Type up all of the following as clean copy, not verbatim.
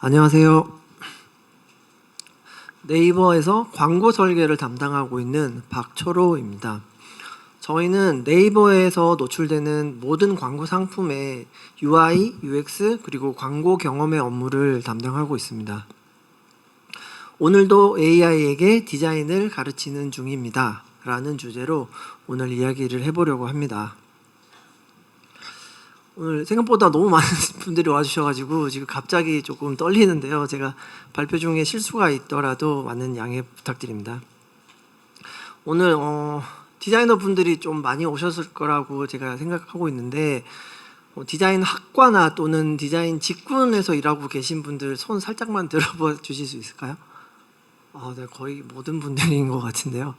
안녕하세요. 네이버에서 광고 설계를 담당하고 있는 박초로입니다. 저희는 네이버에서 노출되는 모든 광고 상품의 UI, UX 그리고 광고 경험의 업무를 담당하고 있습니다. 오늘도 AI에게 디자인을 가르치는 중입니다. 라는 주제로 오늘 이야기를 해보려고 합니다. 오늘 생각보다 너무 많은 분들이 와주셔가지고 지금 갑자기 조금 떨리는데요. 제가 발표 중에 실수가 있더라도 많은 양해 부탁드립니다. 오늘 디자이너 분들이 좀 많이 오셨을 거라고 제가 생각하고 있는데 디자인 학과나 또는 디자인 직군에서 일하고 계신 분들 손 살짝만 들어봐 주실 수 있을까요? 네, 거의 모든 분들인 것 같은데요.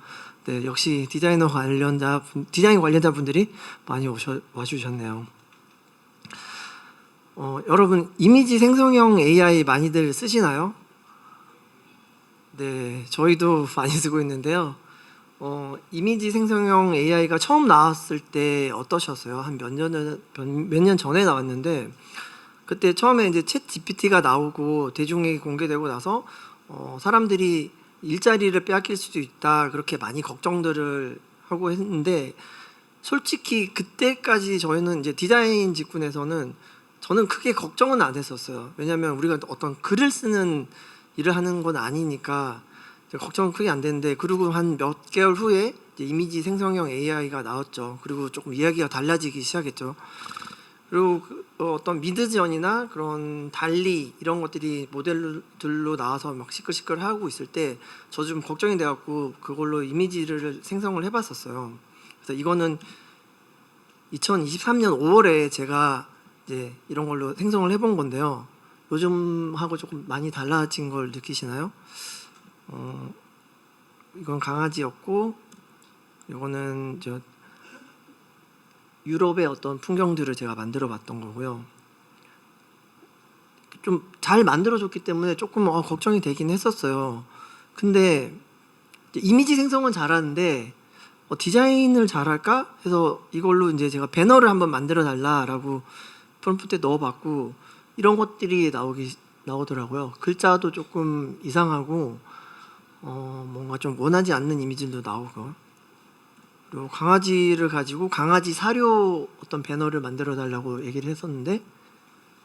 네, 역시 디자인 관련자 분들이 많이 와주셨네요. 여러분 이미지 생성형 AI 많이들 쓰시나요? 네, 저희도 많이 쓰고 있는데요. 이미지 생성형 AI가 처음 나왔을 때 어떠셨어요? 한 몇 년 전에 나왔는데 그때 처음에 이제 챗 GPT가 나오고 대중에게 공개되고 나서 사람들이 일자리를 빼앗길 수도 있다 그렇게 많이 걱정들을 하고 했는데 솔직히 그때까지 저희는 이제 디자인 직군에서는 저는 크게 걱정은 안 했었어요. 왜냐하면 우리가 어떤 글을 쓰는 일을 하는 건 아니니까 걱정은 크게 안 됐는데 그리고 한 몇 개월 후에 이제 이미지 생성형 AI가 나왔죠. 그리고 조금 이야기가 달라지기 시작했죠. 그리고 어떤 미드전이나 그런 달리 이런 것들이 모델들로 나와서 막 시끌시끌하고 있을 때 저 좀 걱정이 돼갖고 그걸로 이미지를 생성을 해봤었어요. 그래서 이거는 2023년 5월에 제가 이제 이런 걸로 생성을 해본 건데요. 요즘하고 조금 많이 달라진 걸 느끼시나요? 이건 강아지였고 이거는 저 유럽의 어떤 풍경들을 제가 만들어 봤던 거고요. 좀 잘 만들어졌기 때문에 조금 걱정이 되긴 했었어요. 근데 이미지 생성은 잘하는데 디자인을 잘할까 해서 이걸로 이제 제가 배너를 한번 만들어 달라라고 프롬프트에 넣어봤고 이런 것들이 나오더라고요. 글자도 조금 이상하고 뭔가 좀 원하지 않는 이미지도 나오고 그리고 강아지를 가지고 강아지 사료 어떤 배너를 만들어 달라고 얘기를 했었는데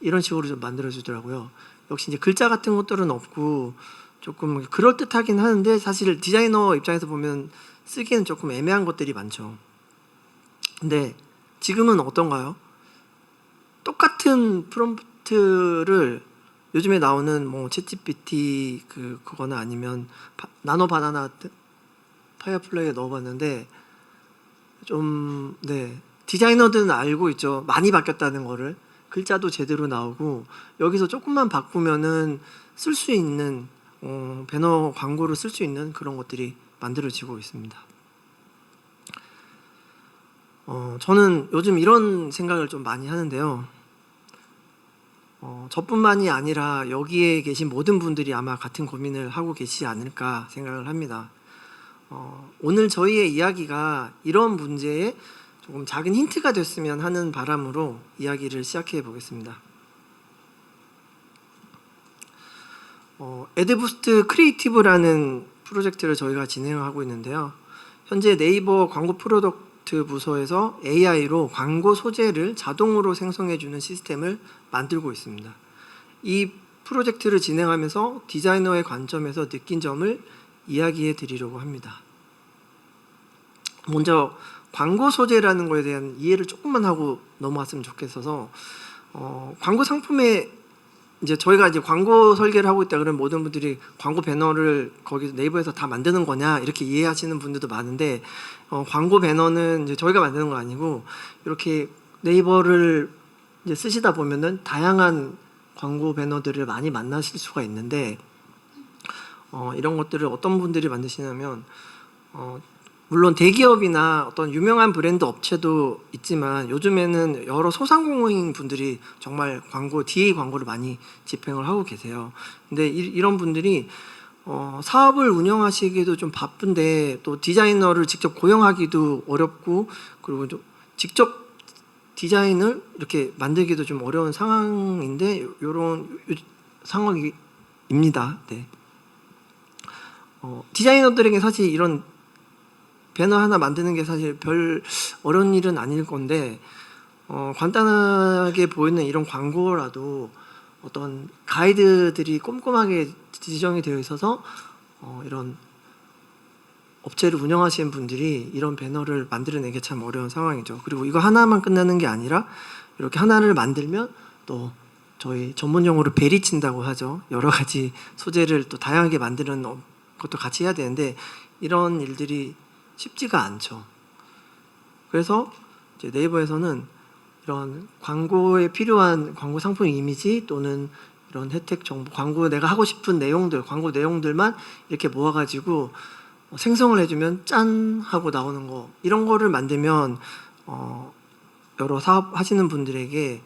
이런 식으로 좀 만들어 주더라고요. 역시 이제 글자 같은 것들은 없고 조금 그럴듯하긴 하는데 사실 디자이너 입장에서 보면 쓰기에는 조금 애매한 것들이 많죠. 근데 지금은 어떤가요? 똑같은 프롬프트를 요즘에 나오는 뭐 챗GPT 그거나 아니면 나노 바나나 파이어플라이에 넣어봤는데 좀 디자이너들은 알고 있죠. 많이 바뀌었다는 거를. 글자도 제대로 나오고 여기서 조금만 바꾸면은 쓸 수 있는 배너 광고를 쓸 수 있는 그런 것들이 만들어지고 있습니다. 저는 요즘 이런 생각을 좀 많이 하는데요. 저뿐만이 아니라 여기에 계신 모든 분들이 아마 같은 고민을 하고 계시지 않을까 생각을 합니다. 오늘 저희의 이야기가 이런 문제에 조금 작은 힌트가 됐으면 하는 바람으로 이야기를 시작해 보겠습니다. 애드부스트 크리에이티브라는 프로젝트를 저희가 진행하고 있는데요. 현재 네이버 광고 프로덕트 부서에서 AI로 광고 소재를 자동으로 생성해주는 시스템을 만들고 있습니다. 이 프로젝트를 진행하면서 디자이너의 관점에서 느낀 점을 이야기해 드리려고 합니다. 먼저 광고 소재라는 거에 대한 이해를 조금만 하고 넘어왔으면 좋겠어서 광고 상품에 이제 저희가 이제 광고 설계를 하고 있다 그러면 모든 분들이 광고 배너를 거기서 네이버에서 다 만드는 거냐 이렇게 이해하시는 분들도 많은데 광고 배너는 이제 저희가 만드는 거 아니고 이렇게 네이버를 이제 쓰시다 보면은 다양한 광고 배너들을 많이 만나실 수가 있는데 이런 것들을 어떤 분들이 만드시냐면 물론 대기업이나 어떤 유명한 브랜드 업체도 있지만 요즘에는 여러 소상공인 분들이 정말 DA 광고를 많이 집행을 하고 계세요. 근데 이런 분들이 사업을 운영하시기도 좀 바쁜데 또 디자이너를 직접 고용하기도 어렵고 그리고 좀 직접 디자인을 이렇게 만들기도 좀 어려운 상황인데 요런 상황입니다. 네. 디자이너들에게 사실 이런 배너 하나 만드는 게 사실 별 어려운 일은 아닐 건데 간단하게 보이는 이런 광고라도 어떤 가이드들이 꼼꼼하게 지정이 되어 있어서 이런 업체를 운영하시는 분들이 이런 배너를 만들어내기 참 어려운 상황이죠. 그리고 이거 하나만 끝나는 게 아니라 이렇게 하나를 만들면 또 저희 전문용어로 베리 친다고 하죠. 여러 가지 소재를 또 다양하게 만드는 것도 같이 해야 되는데 이런 일들이 쉽지가 않죠. 그래서 이제 네이버에서는 이런 광고에 필요한 광고 상품 이미지 또는 이런 혜택 정보, 광고 내가 하고 싶은 내용들, 광고 내용들만 이렇게 모아가지고 생성을 해주면 짠 하고 나오는 거, 이런 거를 만들면 여러 사업 하시는 분들에게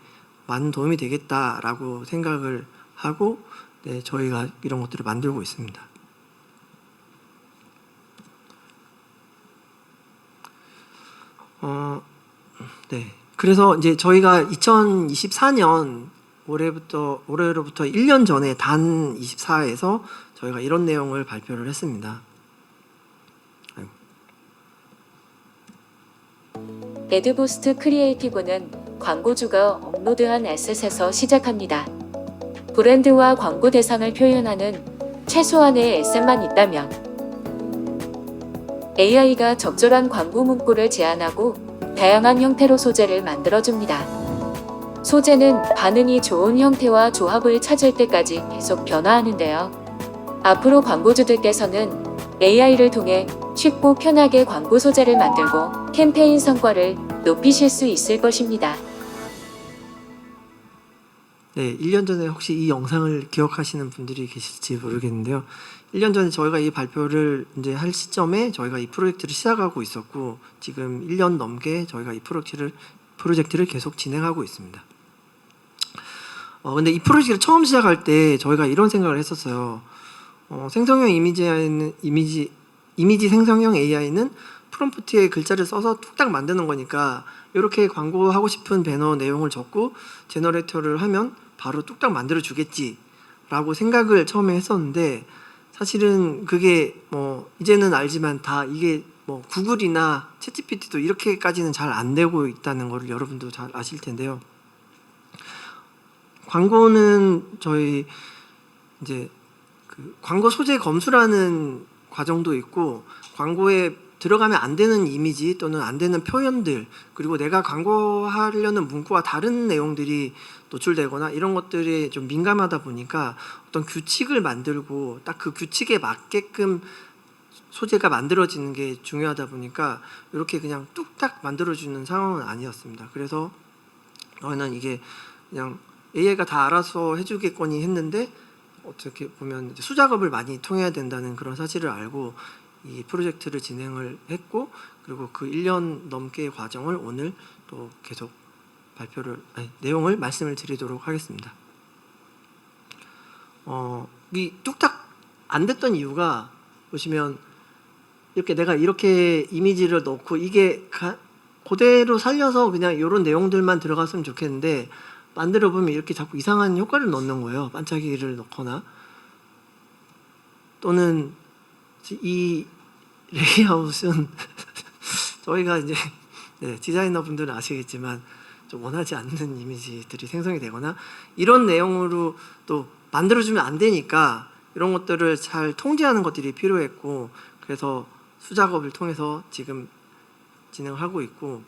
많은 도움이 되겠다라고 생각을 하고 네, 저희가 이런 것들을 만들고 있습니다. 네. 그래서 이제 저희가 2024년 올해로부터 1년 전에 단 24에서 저희가 이런 내용을 발표를 했습니다. 애드부스트 크리에이티브는 광고주가 업로드한 에셋에서 시작합니다. 브랜드와 광고 대상을 표현하는 최소한의 에셋만 있다면 AI가 적절한 광고 문구를 제안하고 다양한 형태로 소재를 만들어줍니다. 소재는 반응이 좋은 형태와 조합을 찾을 때까지 계속 변화하는데요. 앞으로 광고주들께서는 AI를 통해 쉽고 편하게 광고 소재를 만들고 캠페인 성과를 높이실 수 있을 것입니다. 네, 1년 전에 혹시 이 영상을 기억하시는 분들이 계실지 모르겠는데요. 1년 전에 저희가 이 발표를 이제 할 시점에 저희가 이 프로젝트를 시작하고 있었고 지금 1년 넘게 저희가 이 프로젝트를 계속 진행하고 있습니다. 근데 이 프로젝트를 처음 시작할 때 저희가 이런 생각을 했었어요. 생성형 이미지 생성형 AI는 프롬프트에 글자를 써서 뚝딱 만드는 거니까 이렇게 광고하고 싶은 배너 내용을 적고 제너레이터를 하면 바로 뚝딱 만들어 주겠지 라고 생각을 처음에 했었는데 사실은 그게 뭐 이제는 알지만 다 이게 뭐 구글이나 챗GPT도 이렇게까지는 잘 안 되고 있다는 거를 여러분도 잘 아실 텐데요. 광고는 저희 이제 그 광고 소재 검수라는 과정도 있고 광고에 들어가면 안 되는 이미지 또는 안 되는 표현들 그리고 내가 광고하려는 문구와 다른 내용들이 노출되거나 이런 것들이 좀 민감하다 보니까 어떤 규칙을 만들고 딱 그 규칙에 맞게끔 소재가 만들어지는 게 중요하다 보니까 이렇게 그냥 뚝딱 만들어주는 상황은 아니었습니다. 그래서 저는 이게 그냥 AI가 다 알아서 해주겠거니 했는데 어떻게 보면 수작업을 많이 통해야 된다는 그런 사실을 알고 이 프로젝트를 진행을 했고 그리고 그 1년 넘게의 과정을 오늘 또 계속 내용을 말씀을 드리도록 하겠습니다. 이 뚝딱 안 됐던 이유가 보시면 이렇게 내가 이렇게 이미지를 넣고 이게 그대로 살려서 그냥 이런 내용들만 들어갔으면 좋겠는데 만들어 보면 이렇게 자꾸 이상한 효과를 넣는 거예요. 반짝이를 넣거나 또는 이 레이아웃은 저희가 이제 디자이너 분들은 아시겠지만 좀 원하지 않는 이미지들이 생성이 되거나 이런 내용으로 또 만들어주면 안 되니까 이런 것들을 잘 통제하는 것들이 필요했고 그래서 수작업을 통해서 지금 진행하고 있고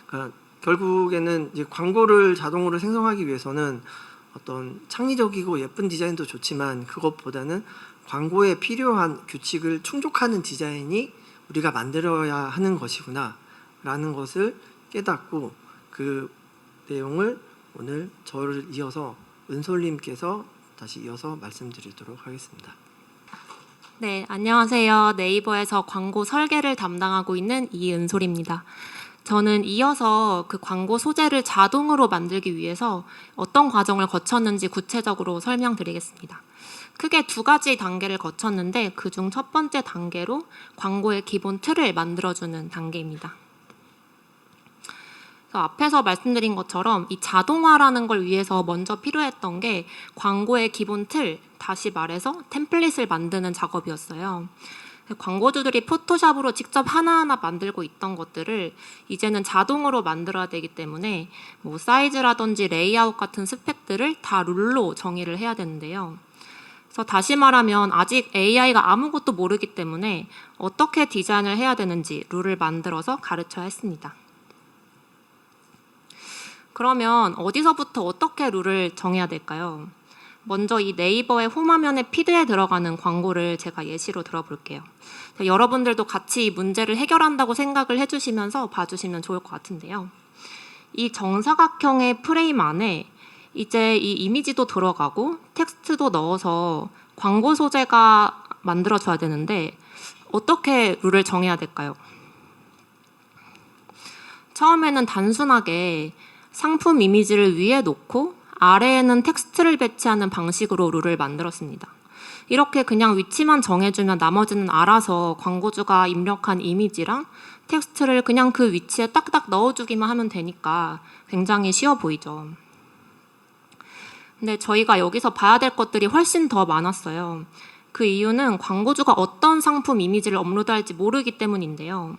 그러니까 결국에는 이제 광고를 자동으로 생성하기 위해서는 어떤 창의적이고 예쁜 디자인도 좋지만 그것보다는 광고에 필요한 규칙을 충족하는 디자인이 우리가 만들어야 하는 것이구나 라는 것을 깨닫고 그 내용을 오늘 저를 이어서 은솔님께서 다시 이어서 말씀드리도록 하겠습니다. 네, 안녕하세요. 네이버에서 광고 설계를 담당하고 있는 이은솔입니다. 저는 이어서 그 광고 소재를 자동으로 만들기 위해서 어떤 과정을 거쳤는지 구체적으로 설명드리겠습니다. 크게 두 가지 단계를 거쳤는데 그중 첫 번째 단계로 광고의 기본 틀을 만들어주는 단계입니다. 그래서 앞에서 말씀드린 것처럼 이 자동화라는 걸 위해서 먼저 필요했던 게 광고의 기본 틀, 다시 말해서 템플릿을 만드는 작업이었어요. 광고주들이 포토샵으로 직접 하나하나 만들고 있던 것들을 이제는 자동으로 만들어야 되기 때문에 뭐 사이즈라든지 레이아웃 같은 스펙들을 다 룰로 정의를 해야 되는데요. 그래서 다시 말하면 아직 AI가 아무것도 모르기 때문에 어떻게 디자인을 해야 되는지 룰을 만들어서 가르쳐야 했습니다. 그러면 어디서부터 어떻게 룰을 정해야 될까요? 먼저 이 네이버의 홈화면에 피드에 들어가는 광고를 제가 예시로 들어볼게요. 여러분들도 같이 이 문제를 해결한다고 생각을 해주시면서 봐주시면 좋을 것 같은데요. 이 정사각형의 프레임 안에 이제 이 이미지도 들어가고 텍스트도 넣어서 광고 소재가 만들어져야 되는데 어떻게 룰을 정해야 될까요? 처음에는 단순하게 상품 이미지를 위에 놓고 아래에는 텍스트를 배치하는 방식으로 룰을 만들었습니다. 이렇게 그냥 위치만 정해주면 나머지는 알아서 광고주가 입력한 이미지랑 텍스트를 그냥 그 위치에 딱딱 넣어주기만 하면 되니까 굉장히 쉬워 보이죠. 근데 저희가 여기서 봐야 될 것들이 훨씬 더 많았어요. 그 이유는 광고주가 어떤 상품 이미지를 업로드할지 모르기 때문인데요.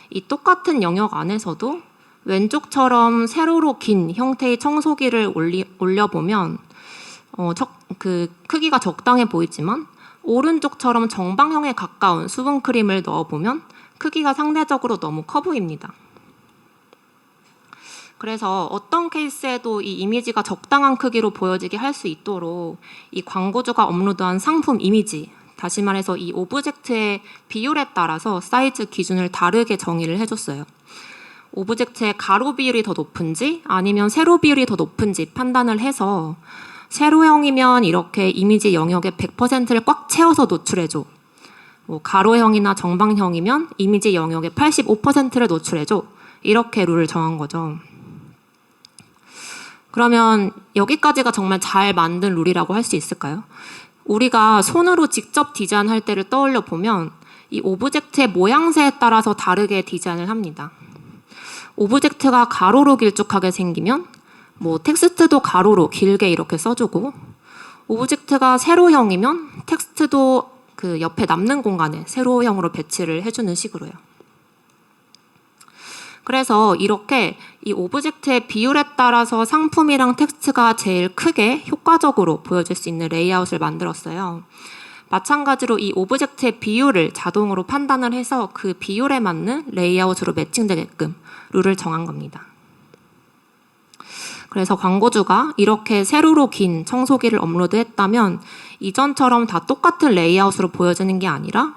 이 똑같은 영역 안에서도 왼쪽처럼 세로로 긴 형태의 청소기를 올려보면 그 크기가 적당해 보이지만 오른쪽처럼 정방형에 가까운 수분크림을 넣어보면 크기가 상대적으로 너무 커 보입니다. 그래서 어떤 케이스에도 이 이미지가 적당한 크기로 보여지게 할 수 있도록 이 광고주가 업로드한 상품 이미지, 다시 말해서 이 오브젝트의 비율에 따라서 사이즈 기준을 다르게 정의를 해줬어요. 오브젝트의 가로 비율이 더 높은지 아니면 세로 비율이 더 높은지 판단을 해서 세로형이면 이렇게 이미지 영역의 100%를 꽉 채워서 노출해줘. 뭐 가로형이나 정방형이면 이미지 영역의 85%를 노출해줘. 이렇게 룰을 정한 거죠. 그러면 여기까지가 정말 잘 만든 룰이라고 할 수 있을까요? 우리가 손으로 직접 디자인할 때를 떠올려 보면 이 오브젝트의 모양새에 따라서 다르게 디자인을 합니다. 오브젝트가 가로로 길쭉하게 생기면 뭐 텍스트도 가로로 길게 이렇게 써주고, 오브젝트가 세로형이면 텍스트도 그 옆에 남는 공간에 세로형으로 배치를 해주는 식으로요. 그래서 이렇게 이 오브젝트의 비율에 따라서 상품이랑 텍스트가 제일 크게 효과적으로 보여줄 수 있는 레이아웃을 만들었어요. 마찬가지로 이 오브젝트의 비율을 자동으로 판단을 해서 그 비율에 맞는 레이아웃으로 매칭되게끔 룰을 정한 겁니다. 그래서 광고주가 이렇게 세로로 긴 청소기를 업로드했다면 이전처럼 다 똑같은 레이아웃으로 보여지는 게 아니라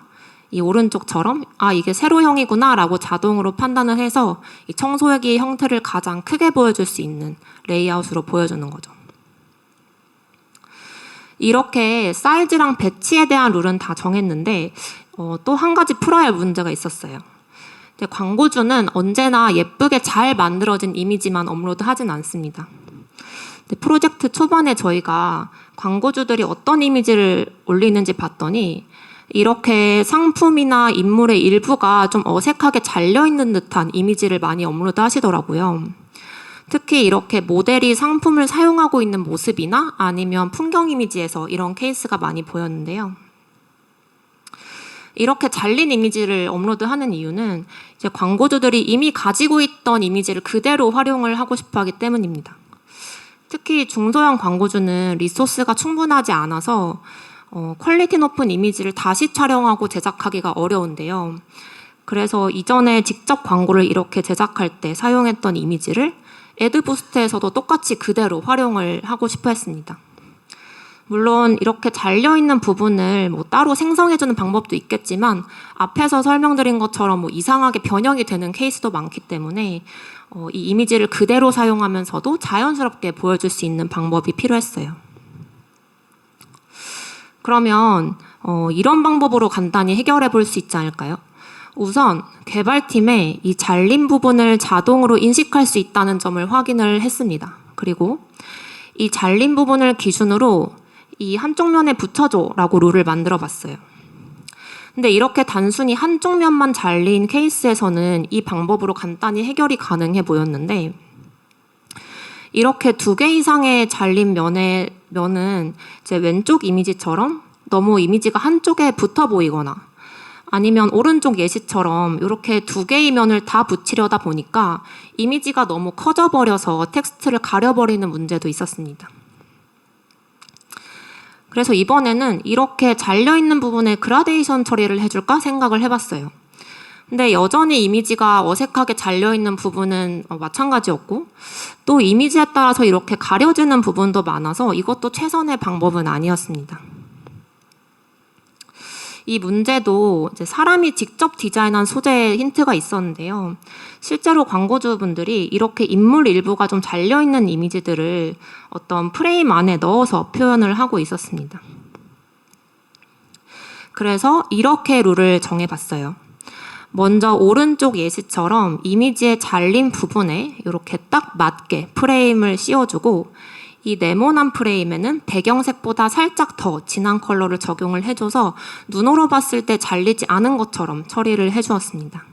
이 오른쪽처럼 이게 세로형이구나 라고 자동으로 판단을 해서 이 청소기의 형태를 가장 크게 보여줄 수 있는 레이아웃으로 보여주는 거죠. 이렇게 사이즈랑 배치에 대한 룰은 다 정했는데 또 한 가지 풀어야 할 문제가 있었어요. 광고주는 언제나 예쁘게 잘 만들어진 이미지만 업로드하진 않습니다. 프로젝트 초반에 저희가 광고주들이 어떤 이미지를 올리는지 봤더니 이렇게 상품이나 인물의 일부가 좀 어색하게 잘려있는 듯한 이미지를 많이 업로드 하시더라고요. 특히 이렇게 모델이 상품을 사용하고 있는 모습이나 아니면 풍경 이미지에서 이런 케이스가 많이 보였는데요. 이렇게 잘린 이미지를 업로드하는 이유는 이제 광고주들이 이미 가지고 있던 이미지를 그대로 활용을 하고 싶어 하기 때문입니다. 특히 중소형 광고주는 리소스가 충분하지 않아서 퀄리티 높은 이미지를 다시 촬영하고 제작하기가 어려운데요. 그래서 이전에 직접 광고를 이렇게 제작할 때 사용했던 이미지를 애드부스트에서도 똑같이 그대로 활용을 하고 싶어 했습니다. 물론 이렇게 잘려있는 부분을 뭐 따로 생성해주는 방법도 있겠지만 앞에서 설명드린 것처럼 뭐 이상하게 변형이 되는 케이스도 많기 때문에 이 이미지를 그대로 사용하면서도 자연스럽게 보여줄 수 있는 방법이 필요했어요. 그러면 이런 방법으로 간단히 해결해 볼 수 있지 않을까요? 우선 개발팀에 이 잘린 부분을 자동으로 인식할 수 있다는 점을 확인을 했습니다. 그리고 이 잘린 부분을 기준으로 이 한쪽 면에 붙여줘 라고 룰을 만들어 봤어요. 근데 이렇게 단순히 한쪽 면만 잘린 케이스에서는 이 방법으로 간단히 해결이 가능해 보였는데 이렇게 2개 이상의 잘린 면은 제 왼쪽 이미지처럼 너무 이미지가 한쪽에 붙어 보이거나 아니면 오른쪽 예시처럼 이렇게 2개의 면을 다 붙이려다 보니까 이미지가 너무 커져버려서 텍스트를 가려버리는 문제도 있었습니다. 그래서 이번에는 이렇게 잘려있는 부분에 그라데이션 처리를 해줄까 생각을 해봤어요. 근데 여전히 이미지가 어색하게 잘려있는 부분은 마찬가지였고 또 이미지에 따라서 이렇게 가려지는 부분도 많아서 이것도 최선의 방법은 아니었습니다. 이 문제도 이제 사람이 직접 디자인한 소재에 힌트가 있었는데요. 실제로 광고주분들이 이렇게 인물 일부가 좀 잘려있는 이미지들을 어떤 프레임 안에 넣어서 표현을 하고 있었습니다. 그래서 이렇게 룰을 정해봤어요. 먼저 오른쪽 예시처럼 이미지의 잘린 부분에 이렇게 딱 맞게 프레임을 씌워주고 이 네모난 프레임에는 배경색보다 살짝 더 진한 컬러를 적용을 해줘서 눈으로 봤을 때 잘리지 않은 것처럼 처리를 해주었습니다.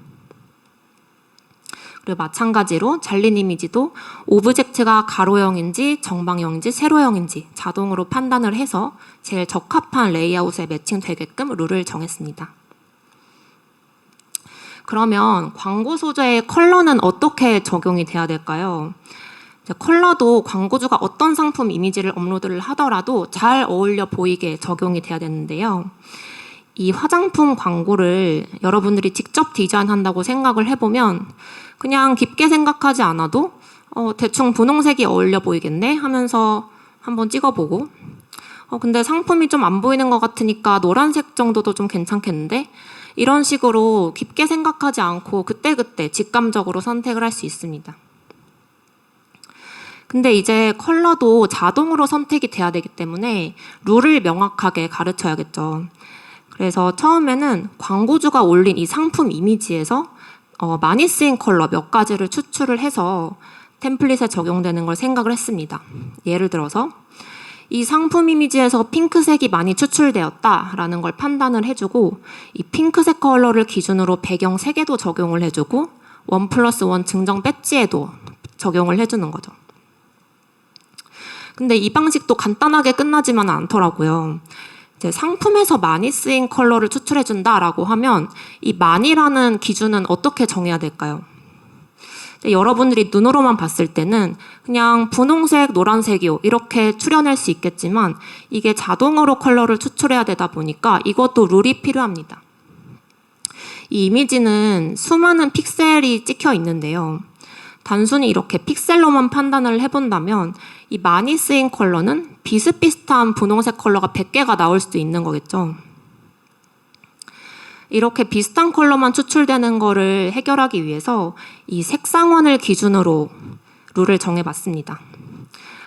그리고 마찬가지로 잘린 이미지도 오브젝트가 가로형인지 정방형인지 세로형인지 자동으로 판단을 해서 제일 적합한 레이아웃에 매칭되게끔 룰을 정했습니다. 그러면 광고 소재의 컬러는 어떻게 적용이 돼야 될까요? 컬러도 광고주가 어떤 상품 이미지를 업로드를 하더라도 잘 어울려 보이게 적용이 돼야 되는데요. 이 화장품 광고를 여러분들이 직접 디자인한다고 생각을 해보면 그냥 깊게 생각하지 않아도 대충 분홍색이 어울려 보이겠네 하면서 한번 찍어보고 근데 상품이 좀 안 보이는 것 같으니까 노란색 정도도 좀 괜찮겠는데 이런 식으로 깊게 생각하지 않고 그때그때 직감적으로 선택을 할 수 있습니다. 근데 이제 컬러도 자동으로 선택이 돼야 되기 때문에 룰을 명확하게 가르쳐야겠죠. 그래서 처음에는 광고주가 올린 이 상품 이미지에서 많이 쓰인 컬러 몇 가지를 추출을 해서 템플릿에 적용되는 걸 생각을 했습니다. 예를 들어서 이 상품 이미지에서 핑크색이 많이 추출되었다라는 걸 판단을 해주고 이 핑크색 컬러를 기준으로 배경 3개도 적용을 해주고 1+1 증정 배지에도 적용을 해주는 거죠. 근데 이 방식도 간단하게 끝나지만 않더라고요. 이제 상품에서 많이 쓰인 컬러를 추출해준다라고 하면 이 많이라는 기준은 어떻게 정해야 될까요? 여러분들이 눈으로만 봤을 때는 그냥 분홍색, 노란색이요 이렇게 추려낼 수 있겠지만 이게 자동으로 컬러를 추출해야 되다 보니까 이것도 룰이 필요합니다. 이 이미지는 수많은 픽셀이 찍혀 있는데요. 단순히 이렇게 픽셀로만 판단을 해본다면 이 많이 쓰인 컬러는 비슷비슷한 분홍색 컬러가 100개가 나올 수도 있는 거겠죠. 이렇게 비슷한 컬러만 추출되는 거를 해결하기 위해서 이 색상원을 기준으로 룰을 정해봤습니다.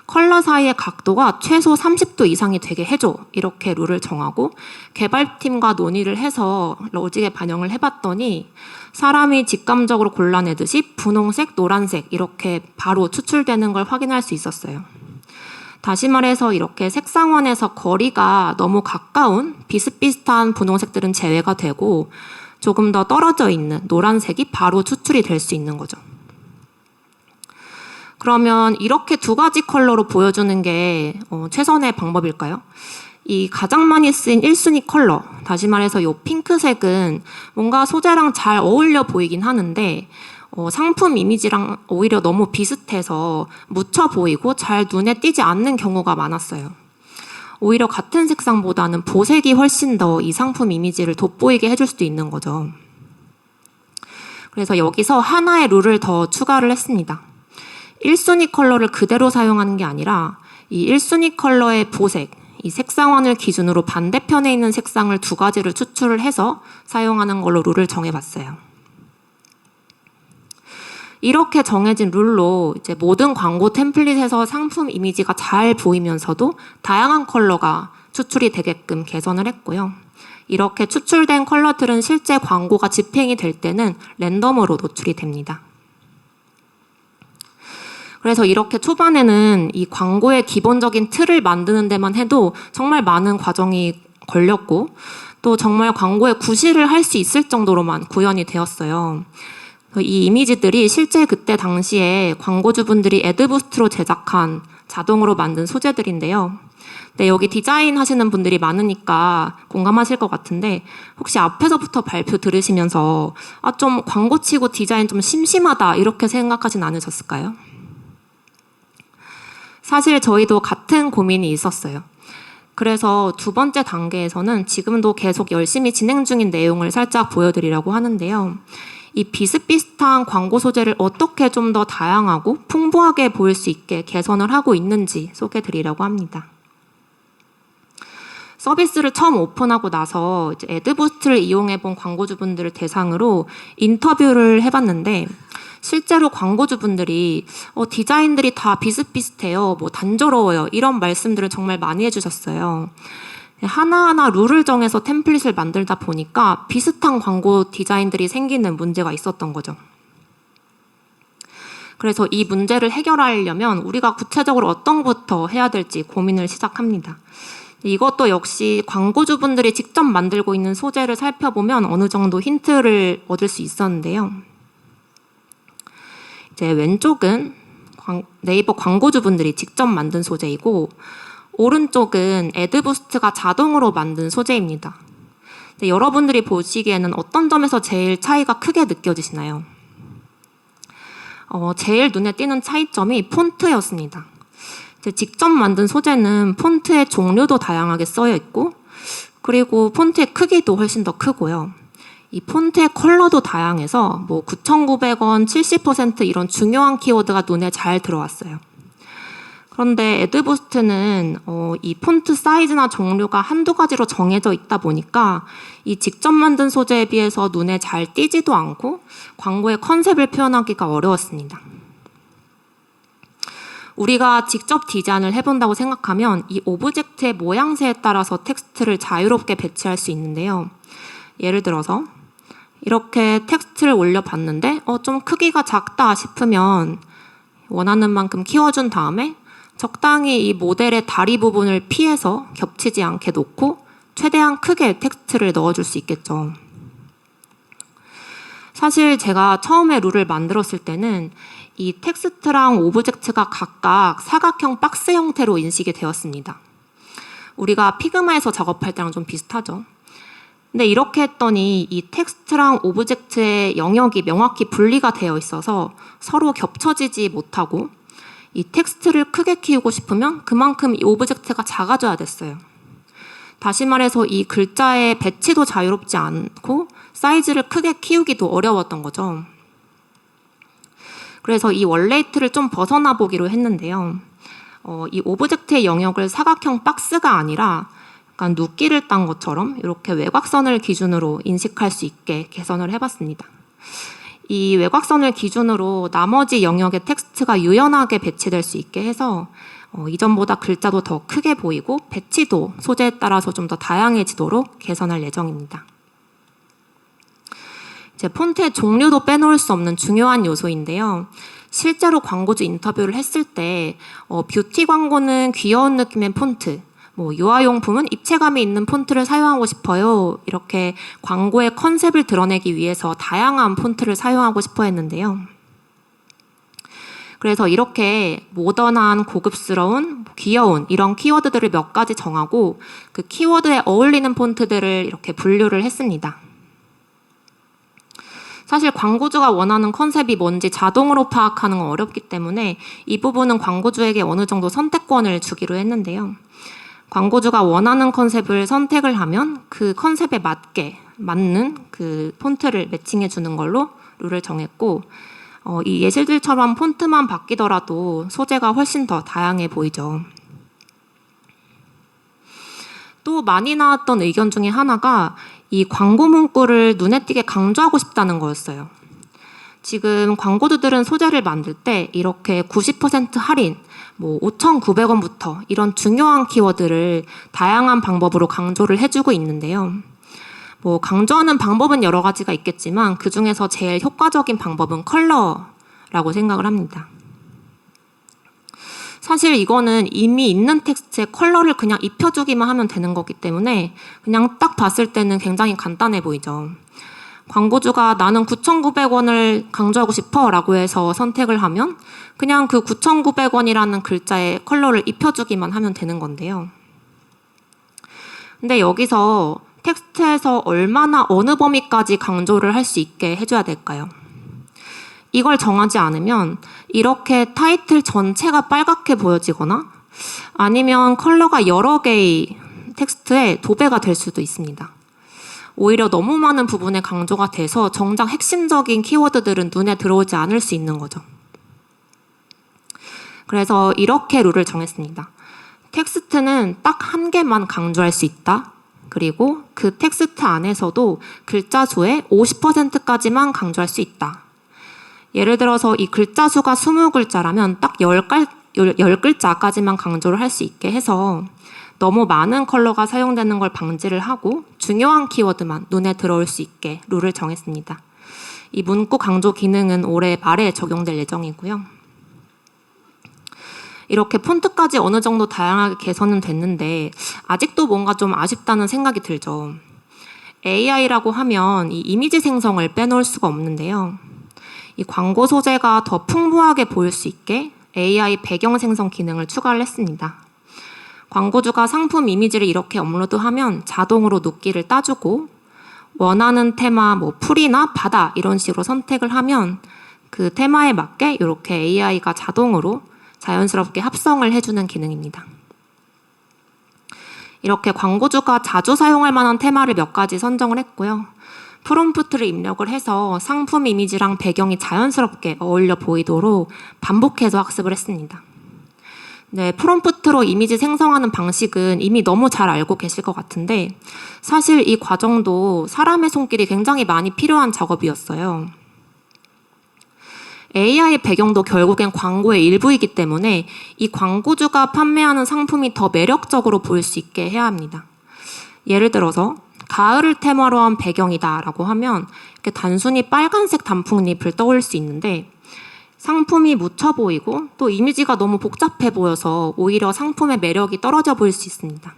컬러 사이의 각도가 최소 30도 이상이 되게 해줘 이렇게 룰을 정하고 개발팀과 논의를 해서 로직에 반영을 해봤더니 사람이 직감적으로 골라내듯이 분홍색, 노란색 이렇게 바로 추출되는 걸 확인할 수 있었어요. 다시 말해서 이렇게 색상원에서 거리가 너무 가까운 비슷비슷한 분홍색들은 제외가 되고 조금 더 떨어져 있는 노란색이 바로 추출이 될 수 있는 거죠. 그러면 이렇게 2가지 컬러로 보여주는 게 최선의 방법일까요? 이 가장 많이 쓰인 1순위 컬러, 다시 말해서 이 핑크색은 뭔가 소재랑 잘 어울려 보이긴 하는데 상품 이미지랑 오히려 너무 비슷해서 묻혀 보이고 잘 눈에 띄지 않는 경우가 많았어요. 오히려 같은 색상보다는 보색이 훨씬 더 이 상품 이미지를 돋보이게 해줄 수도 있는 거죠. 그래서 여기서 하나의 룰을 더 추가를 했습니다. 1순위 컬러를 그대로 사용하는 게 아니라 이 1순위 컬러의 보색, 이 색상원을 기준으로 반대편에 있는 색상을 2가지를 추출을 해서 사용하는 걸로 룰을 정해봤어요. 이렇게 정해진 룰로 이제 모든 광고 템플릿에서 상품 이미지가 잘 보이면서도 다양한 컬러가 추출이 되게끔 개선을 했고요. 이렇게 추출된 컬러들은 실제 광고가 집행이 될 때는 랜덤으로 노출이 됩니다. 그래서 이렇게 초반에는 이 광고의 기본적인 틀을 만드는 데만 해도 정말 많은 과정이 걸렸고 또 정말 광고에 구실을 할 수 있을 정도로만 구현이 되었어요. 이 이미지들이 실제 그때 당시에 광고주분들이 애드부스트로 제작한 자동으로 만든 소재들인데요. 네, 여기 디자인 하시는 분들이 많으니까 공감하실 것 같은데 혹시 앞에서부터 발표 들으시면서 좀 광고 치고 디자인 좀 심심하다 이렇게 생각하진 않으셨을까요? 사실 저희도 같은 고민이 있었어요. 그래서 두 번째 단계에서는 지금도 계속 열심히 진행 중인 내용을 살짝 보여드리려고 하는데요. 이 비슷비슷한 광고 소재를 어떻게 좀 더 다양하고 풍부하게 보일 수 있게 개선을 하고 있는지 소개드리려고 합니다. 서비스를 처음 오픈하고 나서 이제 애드부스트를 이용해본 광고주분들을 대상으로 인터뷰를 해봤는데 실제로 광고주분들이 디자인들이 다 비슷비슷해요, 뭐 단조로워요 이런 말씀들을 정말 많이 해주셨어요. 하나하나 룰을 정해서 템플릿을 만들다 보니까 비슷한 광고 디자인들이 생기는 문제가 있었던 거죠. 그래서 이 문제를 해결하려면 우리가 구체적으로 어떤 것부터 해야 될지 고민을 시작합니다. 이것도 역시 광고주분들이 직접 만들고 있는 소재를 살펴보면 어느 정도 힌트를 얻을 수 있었는데요. 이제 왼쪽은 네이버 광고주분들이 직접 만든 소재이고 오른쪽은 애드부스트가 자동으로 만든 소재입니다. 여러분들이 보시기에는 어떤 점에서 제일 차이가 크게 느껴지시나요? 제일 눈에 띄는 차이점이 폰트였습니다. 직접 만든 소재는 폰트의 종류도 다양하게 쓰여 있고 그리고 폰트의 크기도 훨씬 더 크고요. 이 폰트의 컬러도 다양해서 뭐 9,900원, 70% 이런 중요한 키워드가 눈에 잘 들어왔어요. 그런데 애드부스트는 이 폰트 사이즈나 종류가 한두 가지로 정해져 있다 보니까 이 직접 만든 소재에 비해서 눈에 잘 띄지도 않고 광고의 컨셉을 표현하기가 어려웠습니다. 우리가 직접 디자인을 해본다고 생각하면 이 오브젝트의 모양새에 따라서 텍스트를 자유롭게 배치할 수 있는데요. 예를 들어서 이렇게 텍스트를 올려봤는데 좀 크기가 작다 싶으면 원하는 만큼 키워준 다음에 적당히 이 모델의 다리 부분을 피해서 겹치지 않게 놓고 최대한 크게 텍스트를 넣어줄 수 있겠죠. 사실 제가 처음에 룰을 만들었을 때는 이 텍스트랑 오브젝트가 각각 사각형 박스 형태로 인식이 되었습니다. 우리가 피그마에서 작업할 때랑 좀 비슷하죠. 근데 이렇게 했더니 이 텍스트랑 오브젝트의 영역이 명확히 분리가 되어 있어서 서로 겹쳐지지 못하고 이 텍스트를 크게 키우고 싶으면 그만큼 이 오브젝트가 작아져야 됐어요. 다시 말해서 이 글자의 배치도 자유롭지 않고 사이즈를 크게 키우기도 어려웠던 거죠. 그래서 이 원래의 틀을 좀 벗어나 보기로 했는데요. 이 오브젝트의 영역을 사각형 박스가 아니라 약간 눕기를 딴 것처럼 이렇게 외곽선을 기준으로 인식할 수 있게 개선을 해봤습니다. 이 외곽선을 기준으로 나머지 영역의 텍스트가 유연하게 배치될 수 있게 해서 이전보다 글자도 더 크게 보이고 배치도 소재에 따라서 좀 더 다양해지도록 개선할 예정입니다. 이제 폰트의 종류도 빼놓을 수 없는 중요한 요소인데요. 실제로 광고주 인터뷰를 했을 때 뷰티 광고는 귀여운 느낌의 폰트, 뭐 유아용품은 입체감이 있는 폰트를 사용하고 싶어요. 이렇게 광고의 컨셉을 드러내기 위해서 다양한 폰트를 사용하고 싶어 했는데요. 그래서 이렇게 모던한, 고급스러운, 귀여운 이런 키워드들을 몇 가지 정하고 그 키워드에 어울리는 폰트들을 이렇게 분류를 했습니다. 사실 광고주가 원하는 컨셉이 뭔지 자동으로 파악하는 건 어렵기 때문에 이 부분은 광고주에게 어느 정도 선택권을 주기로 했는데요. 광고주가 원하는 컨셉을 선택을 하면 그 컨셉에 맞는 그 폰트를 매칭해 주는 걸로 룰을 정했고 이 예시들처럼 폰트만 바뀌더라도 소재가 훨씬 더 다양해 보이죠. 또 많이 나왔던 의견 중에 하나가 이 광고 문구를 눈에 띄게 강조하고 싶다는 거였어요. 지금 광고주들은 소재를 만들 때 이렇게 90% 할인, 뭐 5,900원부터 이런 중요한 키워드를 다양한 방법으로 강조를 해주고 있는데요. 뭐 강조하는 방법은 여러 가지가 있겠지만 그 중에서 제일 효과적인 방법은 컬러라고 생각을 합니다. 사실 이거는 이미 있는 텍스트에 컬러를 그냥 입혀주기만 하면 되는 거기 때문에 그냥 딱 봤을 때는 굉장히 간단해 보이죠. 광고주가 나는 9,900원을 강조하고 싶어 라고 해서 선택을 하면 그냥 그 9,900원이라는 글자에 컬러를 입혀주기만 하면 되는 건데요. 근데 여기서 텍스트에서 얼마나 어느 범위까지 강조를 할 수 있게 해줘야 될까요? 이걸 정하지 않으면 이렇게 타이틀 전체가 빨갛게 보여지거나 아니면 컬러가 여러 개의 텍스트에 도배가 될 수도 있습니다. 오히려 너무 많은 부분에 강조가 돼서 정작 핵심적인 키워드들은 눈에 들어오지 않을 수 있는 거죠. 그래서 이렇게 룰을 정했습니다. 텍스트는 딱 한 개만 강조할 수 있다. 그리고 그 텍스트 안에서도 글자 수의 50%까지만 강조할 수 있다. 예를 들어서 이 글자 수가 20글자라면 딱 10글자까지만 강조를 할 수 있게 해서 너무 많은 컬러가 사용되는 걸 방지를 하고 중요한 키워드만 눈에 들어올 수 있게 룰을 정했습니다. 이 문구 강조 기능은 올해 말에 적용될 예정이고요. 이렇게 폰트까지 어느 정도 다양하게 개선은 됐는데 아직도 뭔가 좀 아쉽다는 생각이 들죠. AI라고 하면 이 이미지 생성을 빼놓을 수가 없는데요. 이 광고 소재가 더 풍부하게 보일 수 있게 AI 배경 생성 기능을 추가를 했습니다. 광고주가 상품 이미지를 이렇게 업로드하면 자동으로 눕기를 따주고 원하는 테마, 풀이나 바다 이런 식으로 선택을 하면 그 테마에 맞게 이렇게 AI가 자동으로 자연스럽게 합성을 해주는 기능입니다. 이렇게 광고주가 자주 사용할 만한 테마를 몇 가지 선정을 했고요. 프롬프트를 입력을 해서 상품 이미지랑 배경이 자연스럽게 어울려 보이도록 반복해서 학습을 했습니다. 네, 프롬프트로 이미지 생성하는 방식은 이미 너무 잘 알고 계실 것 같은데 사실 이 과정도 사람의 손길이 굉장히 많이 필요한 작업이었어요. AI 배경도 결국엔 광고의 일부이기 때문에 이 광고주가 판매하는 상품이 더 매력적으로 보일 수 있게 해야 합니다. 예를 들어서 가을을 테마로 한 배경이다라고 하면 이렇게 단순히 빨간색 단풍잎을 떠올릴 수 있는데 상품이 묻혀 보이고 또 이미지가 너무 복잡해 보여서 오히려 상품의 매력이 떨어져 보일 수 있습니다.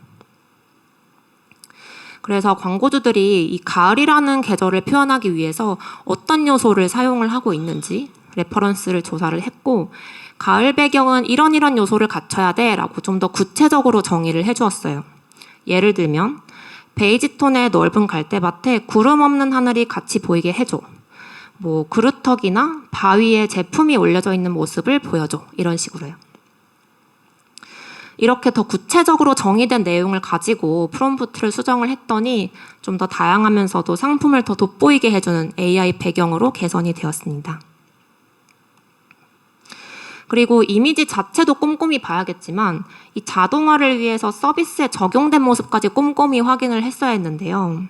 그래서 광고주들이 이 가을이라는 계절을 표현하기 위해서 어떤 요소를 사용을 하고 있는지 레퍼런스를 조사를 했고 가을 배경은 이런 요소를 갖춰야 돼 라고 좀 더 구체적으로 정의를 해주었어요. 예를 들면 베이지 톤의 넓은 갈대밭에 구름 없는 하늘이 같이 보이게 해줘. 그루터기나 바위에 제품이 올려져 있는 모습을 보여줘. 이런 식으로요. 이렇게 더 구체적으로 정의된 내용을 가지고 프롬프트를 수정을 했더니 좀 더 다양하면서도 상품을 더 돋보이게 해주는 AI 배경으로 개선이 되었습니다. 그리고 이미지 자체도 꼼꼼히 봐야겠지만 이 자동화를 위해서 서비스에 적용된 모습까지 꼼꼼히 확인을 했어야 했는데요.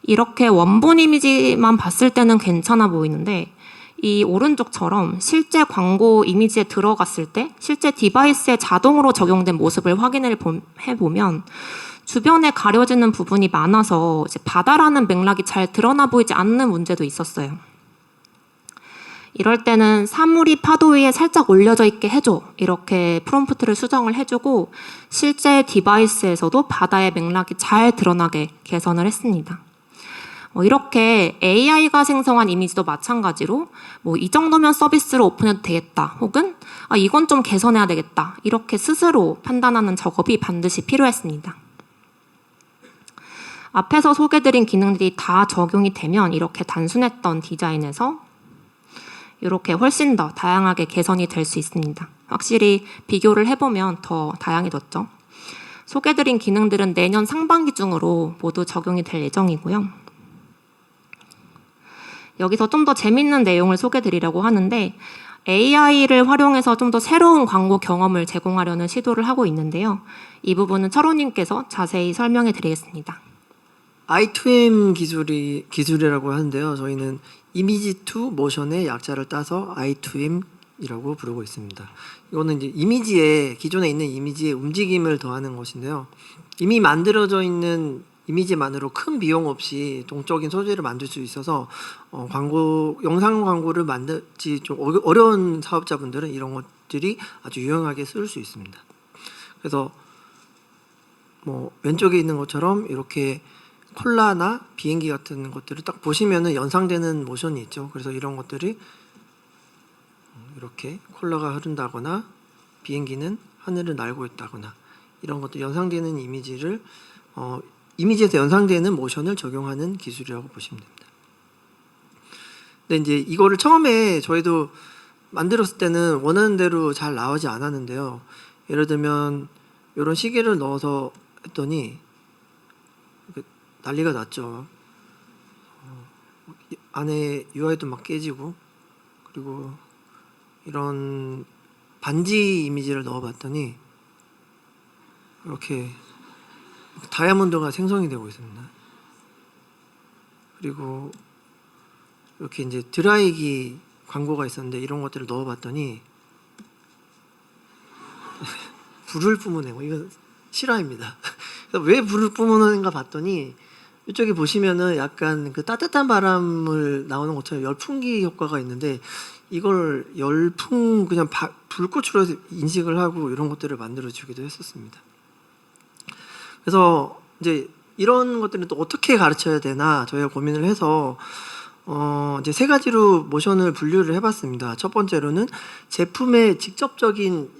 이렇게 원본 이미지만 봤을 때는 괜찮아 보이는데 이 오른쪽처럼 실제 광고 이미지에 들어갔을 때 실제 디바이스에 자동으로 적용된 모습을 확인을 해보면 주변에 가려지는 부분이 많아서 이제 바다라는 맥락이 잘 드러나 보이지 않는 문제도 있었어요. 이럴 때는 사물이 파도 위에 살짝 올려져 있게 해줘. 이렇게 프롬프트를 수정을 해주고 실제 디바이스에서도 바다의 맥락이 잘 드러나게 개선을 했습니다. 이렇게 AI가 생성한 이미지도 마찬가지로 이 정도면 서비스로 오픈해도 되겠다. 혹은 이건 좀 개선해야 되겠다. 이렇게 스스로 판단하는 작업이 반드시 필요했습니다. 앞에서 소개드린 기능들이 다 적용이 되면 이렇게 단순했던 디자인에서 이렇게 훨씬 더 다양하게 개선이 될 수 있습니다. 확실히 비교를 해보면 더 다양해졌죠. 소개드린 기능들은 내년 상반기 중으로 모두 적용이 될 예정이고요. 여기서 좀 더 재밌는 내용을 소개드리려고 하는데 AI를 활용해서 좀 더 새로운 광고 경험을 제공하려는 시도를 하고 있는데요. 이 부분은 철호님께서 자세히 설명해 드리겠습니다. I2M 기술이라고 하는데요. 저희는 이미지 투 모션의 약자를 따서 I2M이라고 부르고 있습니다. 이거는 이제 기존에 있는 이미지에 움직임을 더하는 것인데요. 이미 만들어져 있는 이미지만으로 큰 비용 없이 동적인 소재를 만들 수 있어서 광고 영상 광고를 만들지 좀 어려운 사업자분들은 이런 것들이 아주 유용하게 쓸 수 있습니다. 그래서 뭐 왼쪽에 있는 것처럼 이렇게 콜라나 비행기 같은 것들을 딱 보시면은 연상되는 모션이 있죠. 그래서 이런 것들이 이렇게 콜라가 흐른다거나 비행기는 하늘을 날고 있다거나 이런 것들 연상되는 이미지를 이미지에서 연상되는 모션을 적용하는 기술이라고 보시면 됩니다. 근데 이제 이거를 처음에 저희도 만들었을 때는 원하는 대로 잘 나오지 않았는데요. 예를 들면 이런 시계를 넣어서 했더니 난리가 났죠. 안에 UI도 막 깨지고, 그리고 이런 반지 이미지를 넣어봤더니 이렇게 다이아몬드가 생성이 되고 있습니다. 그리고 이렇게 이제 드라이기 광고가 있었는데 이런 것들을 넣어봤더니 불을 뿜어내고, 이거 실화입니다. 왜 불을 뿜어내는가 봤더니 이쪽에 보시면은 약간 그 따뜻한 바람을 나오는 것처럼 열풍기 효과가 있는데 이걸 열풍 그냥 불꽃으로 해서 인식을 하고 이런 것들을 만들어 주기도 했었습니다. 그래서 이제 이런 것들은 또 어떻게 가르쳐야 되나 저희가 고민을 해서 이제 세 가지로 모션을 분류를 해봤습니다. 첫 번째로는 제품의 직접적인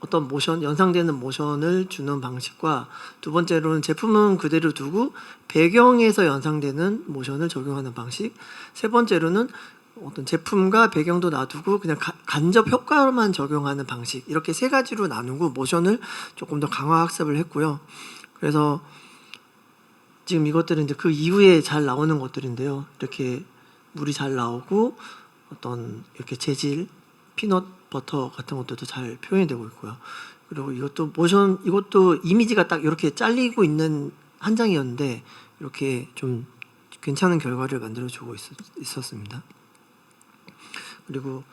어떤 모션, 연상되는 모션을 주는 방식과, 두 번째로는 제품은 그대로 두고 배경에서 연상되는 모션을 적용하는 방식, 세 번째로는 어떤 제품과 배경도 놔두고 그냥 간접 효과만 적용하는 방식, 이렇게 세 가지로 나누고 모션을 조금 더 강화 학습을 했고요. 그래서 지금 이것들은 이제 그 이후에 잘 나오는 것들인데요. 이렇게 물이 잘 나오고 어떤 이렇게 재질, 피넛 버터 같은 것들도 잘 표현이 되고 있고요. 그리고 이것도 모션, 이것도 이미지가 딱 이렇게 잘리고 있는 한 장이었는데 이렇게 좀 괜찮은 결과를 만들어주고 있었습니다. 그리고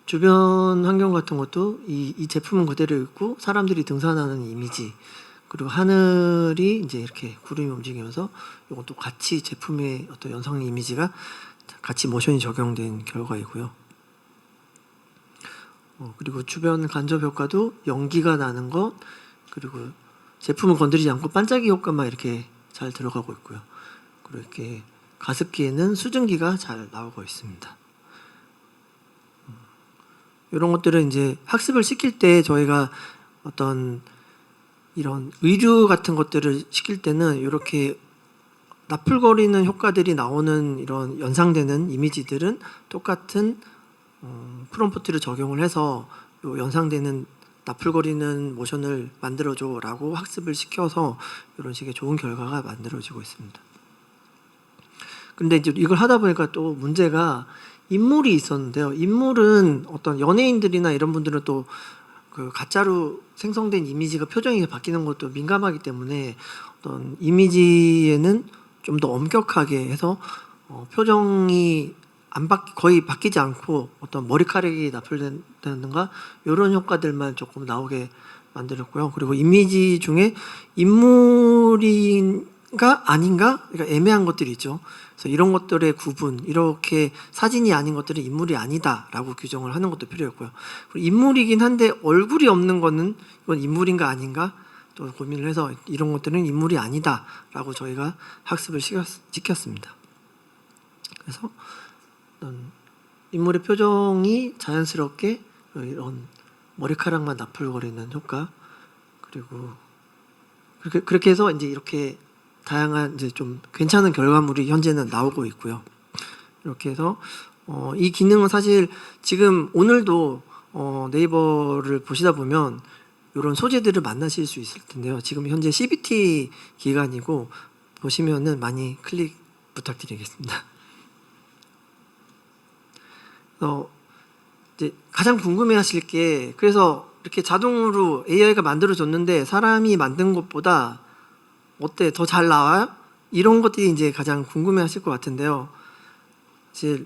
주변 환경 같은 것도 이 제품은 그대로 있고 사람들이 등산하는 이미지, 그리고 하늘이 이제 이렇게 구름이 움직이면서 이것도 같이 제품의 어떤 연상 이미지가 같이 모션이 적용된 결과이고요. 그리고 주변 간접 효과도 연기가 나는 것, 그리고 제품을 건드리지 않고 반짝이 효과만 이렇게 잘 들어가고 있고요. 그리고 이렇게 가습기에는 수증기가 잘 나오고 있습니다. 이런 것들은 이제 학습을 시킬 때 저희가 어떤 이런 의류 같은 것들을 시킬 때는 이렇게 나풀거리는 효과들이 나오는 이런 연상되는 이미지들은 똑같은 프롬프트를 적용을 해서 요 연상되는 나풀거리는 모션을 만들어줘 라고 학습을 시켜서 이런 식의 좋은 결과가 만들어지고 있습니다. 근데 이제 이걸 하다 보니까 또 문제가 인물이 있었는데요. 인물은 어떤 연예인들이나 이런 분들은 또 그 가짜로 생성된 이미지가 표정이 바뀌는 것도 민감하기 때문에 어떤 이미지에는 좀 더 엄격하게 해서 표정이 거의 바뀌지 않고 어떤 머리카락이 나풀된다든가 이런 효과들만 조금 나오게 만들었고요. 그리고 이미지 중에 인물인가 아닌가, 그러니까 애매한 것들이 있죠. 그래서 이런 것들의 구분, 이렇게 사진이 아닌 것들은 인물이 아니다라고 규정을 하는 것도 필요했고요. 그리고 인물이긴 한데 얼굴이 없는 거는 이건 인물인가 아닌가 또 고민을 해서 이런 것들은 인물이 아니다라고 저희가 학습을 시켰습니다. 그래서 인물의 표정이 자연스럽게 이런 머리카락만 나풀거리는 효과, 그리고 그렇게 해서 이제 이렇게 다양한 이제 좀 괜찮은 결과물이 현재는 나오고 있고요. 이렇게 해서 이 기능은 사실 지금 오늘도 네이버를 보시다 보면 이런 소재들을 만나실 수 있을 텐데요. 지금 현재 CBT 기간이고 보시면은 많이 클릭 부탁드리겠습니다. 이제 가장 궁금해하실 게, 그래서 이렇게 자동으로 AI가 만들어졌는데 사람이 만든 것보다 어때? 더 잘 나와요? 이런 것들이 이제 가장 궁금해하실 것 같은데요. 이제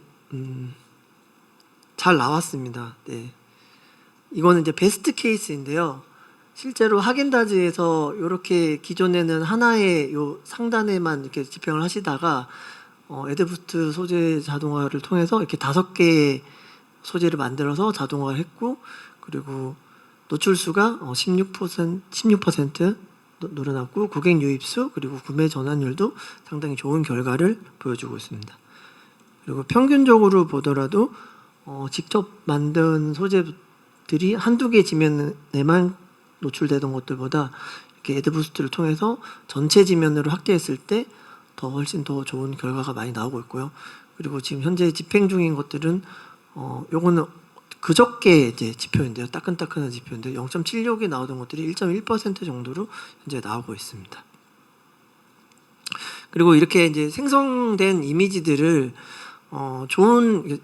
잘 나왔습니다. 네, 이거는 이제 베스트 케이스인데요. 실제로 하겐다즈에서 이렇게 기존에는 하나의 요 상단에만 이렇게 집행을 하시다가 에드부스트 소재 자동화를 통해서 이렇게 5개의 소재를 만들어서 자동화를 했고, 그리고 노출수가 16% 늘어났고, 고객 유입수 그리고 구매 전환율도 상당히 좋은 결과를 보여주고 있습니다. 그리고 평균적으로 보더라도 직접 만든 소재들이 한두 개 지면에만 노출되던 것들보다 이렇게 에드부스트를 통해서 전체 지면으로 확대했을 때 훨씬 더 좋은 결과가 많이 나오고 있고요. 그리고 지금 현재 집행 중인 것들은 요거는 그저께 이제 지표인데요. 따끈따끈한 지표인데 0.76이 나오던 것들이 1.1% 정도로 현재 나오고 있습니다. 그리고 이렇게 이제 생성된 이미지들을 좋은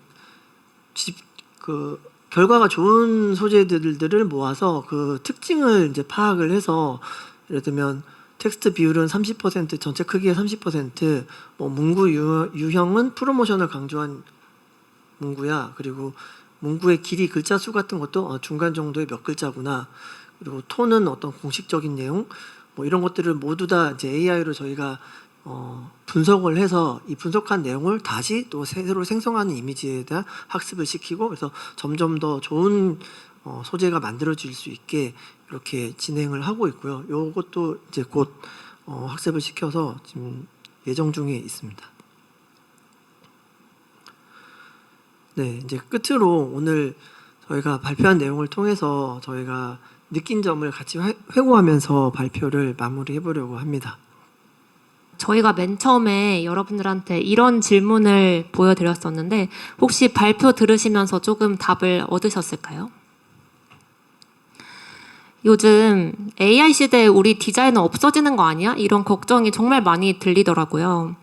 결과가 좋은 소재들을 모아서 그 특징을 이제 파악을 해서, 예를 들면 텍스트 비율은 30%, 전체 크기의 30%, 문구 유형은 프로모션을 강조한 문구야. 그리고 문구의 길이, 글자 수 같은 것도 중간 정도의 몇 글자구나. 그리고 톤은 어떤 공식적인 내용, 이런 것들을 모두 다 이제 AI로 저희가 분석을 해서 이 분석한 내용을 다시 또 새로 생성하는 이미지에 대한 학습을 시키고, 그래서 점점 더 좋은 소재가 만들어질 수 있게 이렇게 진행을 하고 있고요. 이것도 이제 곧 학습을 시켜서 지금 예정 중에 있습니다. 네, 이제 끝으로 오늘 저희가 발표한 내용을 통해서 저희가 느낀 점을 같이 회고하면서 발표를 마무리해 보려고 합니다. 저희가 맨 처음에 여러분들한테 이런 질문을 보여드렸었는데 혹시 발표 들으시면서 조금 답을 얻으셨을까요? 요즘 AI 시대에 우리 디자이너 없어지는 거 아니야? 이런 걱정이 정말 많이 들리더라고요.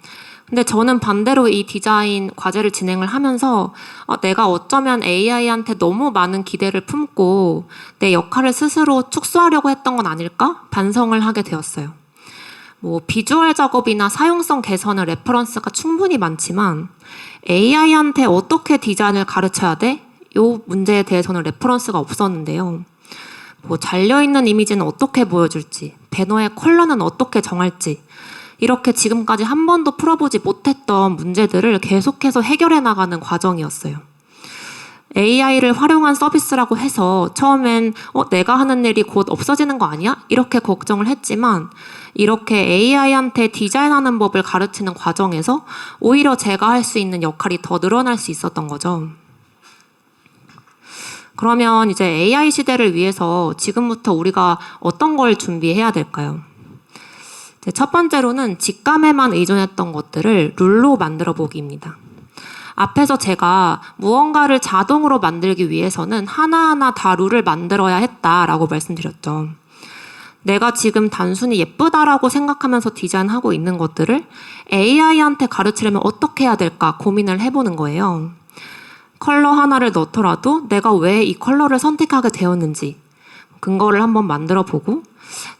근데 저는 반대로 이 디자인 과제를 진행을 하면서 내가 어쩌면 AI한테 너무 많은 기대를 품고 내 역할을 스스로 축소하려고 했던 건 아닐까? 반성을 하게 되었어요. 비주얼 작업이나 사용성 개선의 레퍼런스가 충분히 많지만 AI한테 어떻게 디자인을 가르쳐야 돼? 이 문제에 대해서는 레퍼런스가 없었는데요. 잘려있는 이미지는 어떻게 보여줄지, 배너의 컬러는 어떻게 정할지, 이렇게 지금까지 한 번도 풀어보지 못했던 문제들을 계속해서 해결해 나가는 과정이었어요. AI를 활용한 서비스라고 해서 처음엔 내가 하는 일이 곧 없어지는 거 아니야? 이렇게 걱정을 했지만 이렇게 AI한테 디자인하는 법을 가르치는 과정에서 오히려 제가 할 수 있는 역할이 더 늘어날 수 있었던 거죠. 그러면 이제 AI 시대를 위해서 지금부터 우리가 어떤 걸 준비해야 될까요? 첫 번째로는 직감에만 의존했던 것들을 룰로 만들어 보기입니다. 앞에서 제가 무언가를 자동으로 만들기 위해서는 하나하나 다 룰을 만들어야 했다라고 말씀드렸죠. 내가 지금 단순히 예쁘다라고 생각하면서 디자인하고 있는 것들을 AI한테 가르치려면 어떻게 해야 될까 고민을 해보는 거예요. 컬러 하나를 넣더라도 내가 왜 이 컬러를 선택하게 되었는지 근거를 한번 만들어 보고,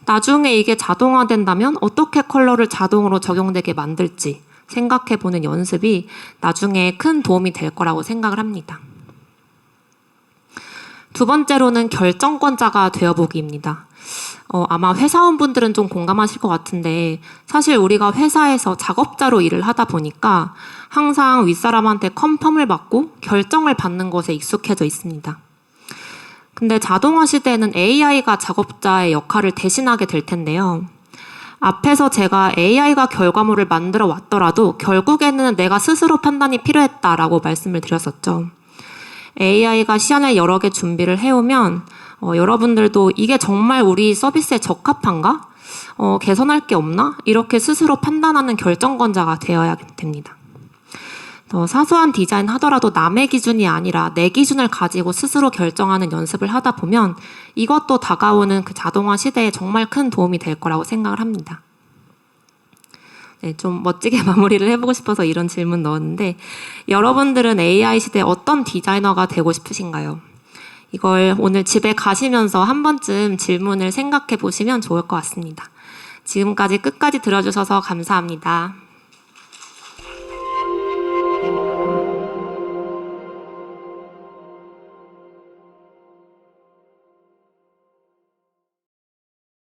나중에 이게 자동화된다면 어떻게 컬러를 자동으로 적용되게 만들지 생각해보는 연습이 나중에 큰 도움이 될 거라고 생각을 합니다. 두 번째로는 결정권자가 되어보기입니다. 아마 회사원분들은 좀 공감하실 것 같은데 사실 우리가 회사에서 작업자로 일을 하다 보니까 항상 윗사람한테 컨펌을 받고 결정을 받는 것에 익숙해져 있습니다. 근데 자동화 시대에는 AI가 작업자의 역할을 대신하게 될 텐데요. 앞에서 제가 AI가 결과물을 만들어 왔더라도 결국에는 내가 스스로 판단이 필요했다라고 말씀을 드렸었죠. AI가 시안을 여러 개 준비를 해오면 여러분들도 이게 정말 우리 서비스에 적합한가? 개선할 게 없나? 이렇게 스스로 판단하는 결정권자가 되어야 됩니다. 사소한 디자인 하더라도 남의 기준이 아니라 내 기준을 가지고 스스로 결정하는 연습을 하다 보면 이것도 다가오는 그 자동화 시대에 정말 큰 도움이 될 거라고 생각을 합니다. 네, 좀 멋지게 마무리를 해보고 싶어서 이런 질문 넣었는데 여러분들은 AI 시대에 어떤 디자이너가 되고 싶으신가요? 이걸 오늘 집에 가시면서 한 번쯤 질문을 생각해 보시면 좋을 것 같습니다. 지금까지 끝까지 들어주셔서 감사합니다.